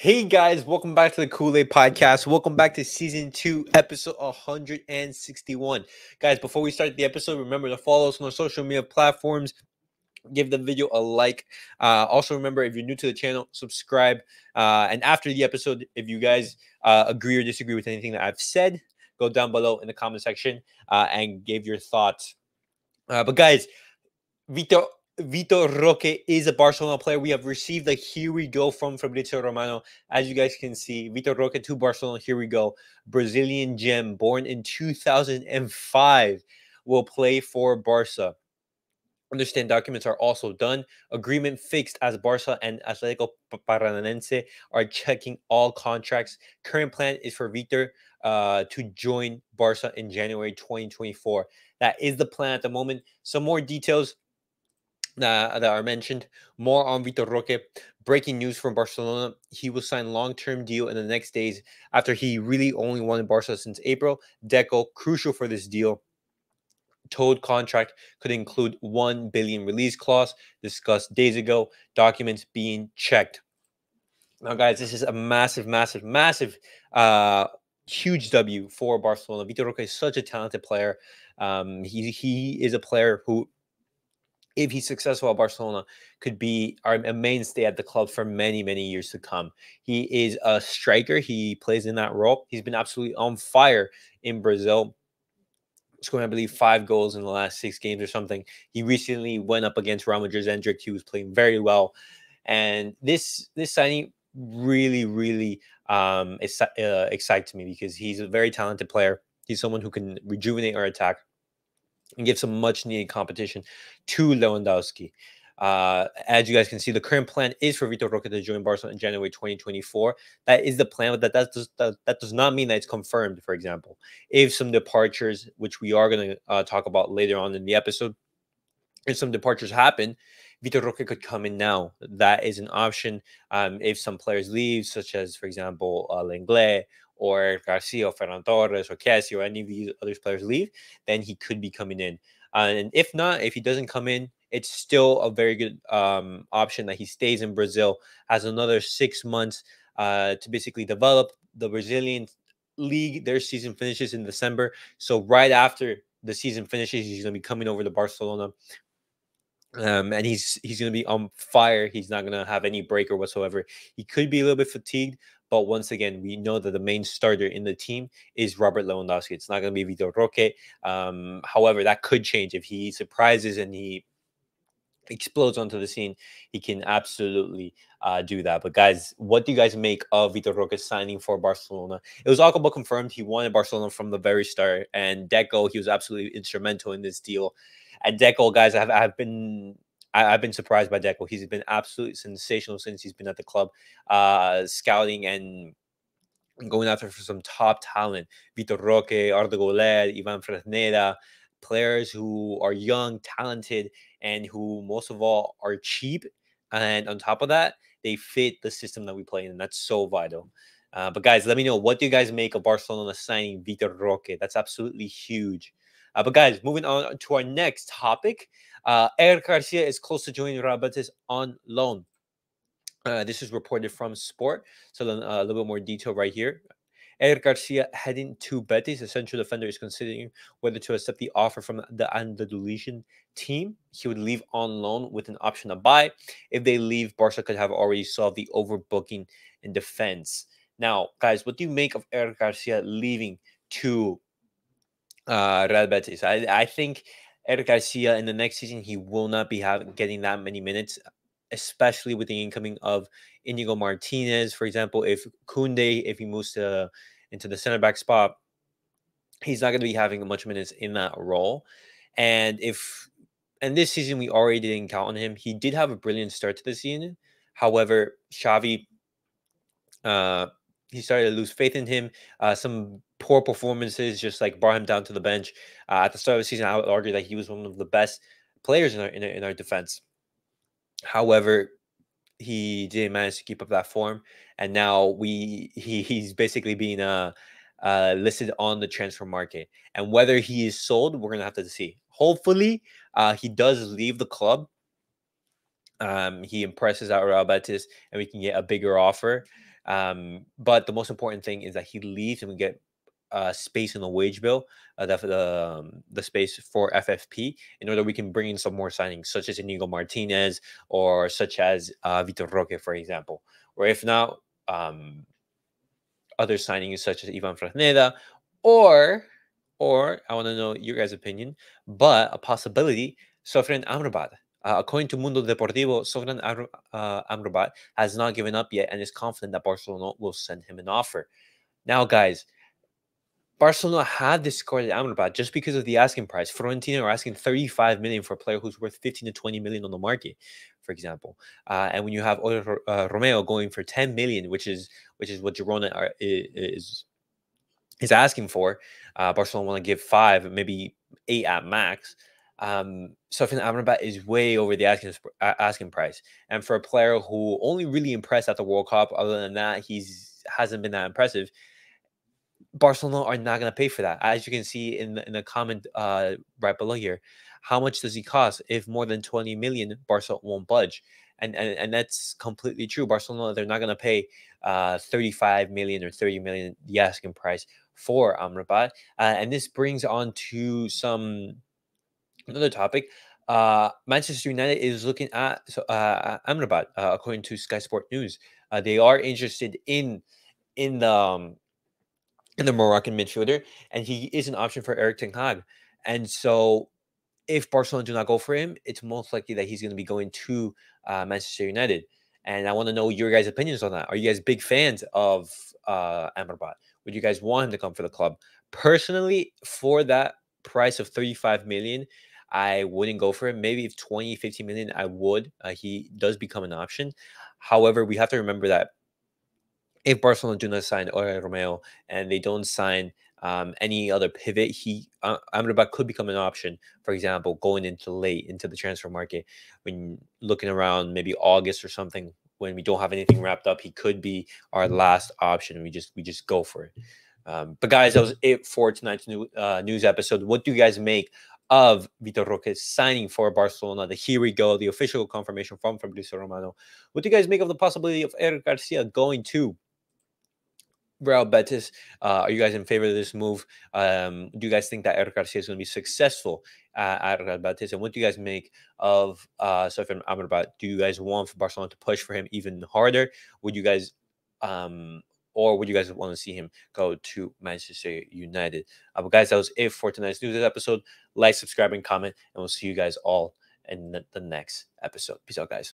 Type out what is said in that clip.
Hey guys, welcome back to the Kool-Aid Podcast. Welcome back to Season 2, Episode 161. Guys, before we start the episode, remember to follow us on our social media platforms. Give the video a like. Also, remember, if you're new to the channel, subscribe. And after the episode, if you guys agree or disagree with anything that I've said, go down below in the comment section and give your thoughts. But guys, Vitor Roque is a Barcelona player. We have received a here we go from Fabrizio Romano. As you guys can see, Vitor Roque to Barcelona, here we go. Brazilian gem, born in 2005, will play for Barca. Understand documents are also done. Agreement fixed as Barca and Atletico Paranaense are checking all contracts. Current plan is for Vitor to join Barca in January 2024. That is the plan at the moment. Some more details that are mentioned. More on Vitor Roque. Breaking news from Barcelona. He will sign long-term deal in the next days after he really only wanted Barca since April. Deco, crucial for this deal. Told contract could include 1 billion release clause discussed days ago. Documents being checked. Now, guys, this is a massive, huge W for Barcelona. Vitor Roque is such a talented player. He is a player who, if he's successful at Barcelona, could be a mainstay at the club for many, many years to come. He is a striker. He plays in that role. He's been absolutely on fire in Brazil, scoring, I believe, 5 goals in the last 6 games or something. He recently went up against Real Madrid's Endrick. He was playing very well. And this signing really excites me because he's a very talented player. He's someone who can rejuvenate our attack and give some much needed competition to Lewandowski. As you guys can see, the current plan is for Vitor Roque to join Barcelona in January 2024. That is the plan, but that does not mean that it's confirmed. For example, if some departures, which we are going to talk about later on in the episode, if some departures happen, Vitor Roque could come in now. That is an option. If some players leave, such as, for example, Lenglet or Eric Garcia or Ferran Torres or Cassie or any of these other players leave, then he could be coming in. And if not, if he doesn't come in, it's still a very good option that he stays in Brazil, has another 6 months to basically develop the Brazilian league. Their season finishes in December. So right after the season finishes, he's going to be coming over to Barcelona. And he's going to be on fire. He's not going to have any break or whatsoever. He could be a little bit fatigued, but once again, we know that the main starter in the team is Robert Lewandowski. It's not going to be Vitor Roque. However, that could change if he surprises and he explodes onto the scene. He can absolutely do that. But guys, what do you guys make of Vitor Roque signing for Barcelona? It was all but confirmed. He wanted Barcelona from the very start, and Deco, he was absolutely instrumental in this deal. And Deco, guys, I've been surprised by Deco. He's been absolutely sensational since he's been at the club, scouting and going after for some top talent. Vitor Roque, Arda Güler, Ivan Fresneda, players who are young, talented, and who most of all are cheap. And on top of that, they fit the system that we play in. And that's so vital. But guys, let me know, what do you guys make of Barcelona signing Vitor Roque? That's absolutely huge. But guys, moving on to our next topic. Eric Garcia is close to joining Real Betis on loan. This is reported from Sport. So then a little bit more detail right here. Eric Garcia heading to Betis. The central defender is considering whether to accept the offer from the Andalusian team. He would leave on loan with an option to buy. If they leave, Barca could have already solved the overbooking in defense. Now, guys, what do you make of Eric Garcia leaving to Real Betis? I think Eric Garcia in the next season, he will not be getting that many minutes, especially with the incoming of Inigo Martinez. For example, if Koundé, if he moves into the center back spot, he's not going to be having much minutes in that role. And this season we already didn't count on him. He did have a brilliant start to the season. However, Xavi, he started to lose faith in him. Some poor performances just like brought him down to the bench. At the start of the season, I would argue that he was one of the best players in our defense. However, he didn't manage to keep up that form, and now he's basically being listed on the transfer market. And whether he is sold, we're gonna have to see. Hopefully, he does leave the club. He impresses at Real Betis, and we can get a bigger offer. But the most important thing is that he leaves and we get space in the wage bill, the space for FFP, in order we can bring in some more signings, such as Inigo Martinez or such as Vitor Roque, for example. Or if not, other signings such as Ivan Fresneda, or I want to know your guys' opinion, but a possibility, Sofran Amrabat. According to Mundo Deportivo, Sofran Amrabat has not given up yet and is confident that Barcelona will send him an offer. Now, guys, Barcelona had discarded Amrabat just because of the asking price. Fiorentina are asking 35 million for a player who's worth 15 to 20 million on the market, for example. And when you have Romeo going for 10 million, which is what Girona is asking for, Barcelona want to give 5, maybe 8 at max. Sofyan Amrabat is way over the asking price, and for a player who only really impressed at the World Cup, other than that, hasn't been that impressive. Barcelona are not going to pay for that. As you can see in the comment right below here, how much does he cost? If more than 20 million, Barcelona won't budge. And that's completely true. Barcelona, they're not going to pay 35 million or 30 million, the asking price for Amrabat. And this brings on to another topic. Manchester United is looking at Amrabat, according to Sky Sport News. They are interested in the Moroccan midfielder, and he is an option for Eric Ten Hag. And so if Barcelona do not go for him, it's most likely that he's going to be going to Manchester United. And I want to know your guys' opinions on that. Are you guys big fans of Amrabat? Would you guys want him to come for the club? Personally, for that price of 35 million, I wouldn't go for him. Maybe if 20, 15 million, I would. He does become an option. However, we have to remember that if Barcelona do not sign Romeo and they don't sign any other pivot, Amrabat could become an option. For example, going into the transfer market, when looking around maybe August or something, when we don't have anything wrapped up, he could be our last option. We just go for it. But guys, that was it for tonight's news episode. What do you guys make of Vitor Roque signing for Barcelona? Here we go, the official confirmation from Fabrizio Romano. What do you guys make of the possibility of Eric Garcia going to Real Betis? Are you guys in favor of this move? Do you guys think that Eric Garcia is going to be successful at Real Betis? And what do you guys make of Sofyan Amrabat? Do you guys want for Barcelona to push for him even harder? Would you guys, or would you guys want to see him go to Manchester United? But guys, that was it for tonight's news episode. Like, subscribe, and comment, and we'll see you guys all in the next episode. Peace out, guys.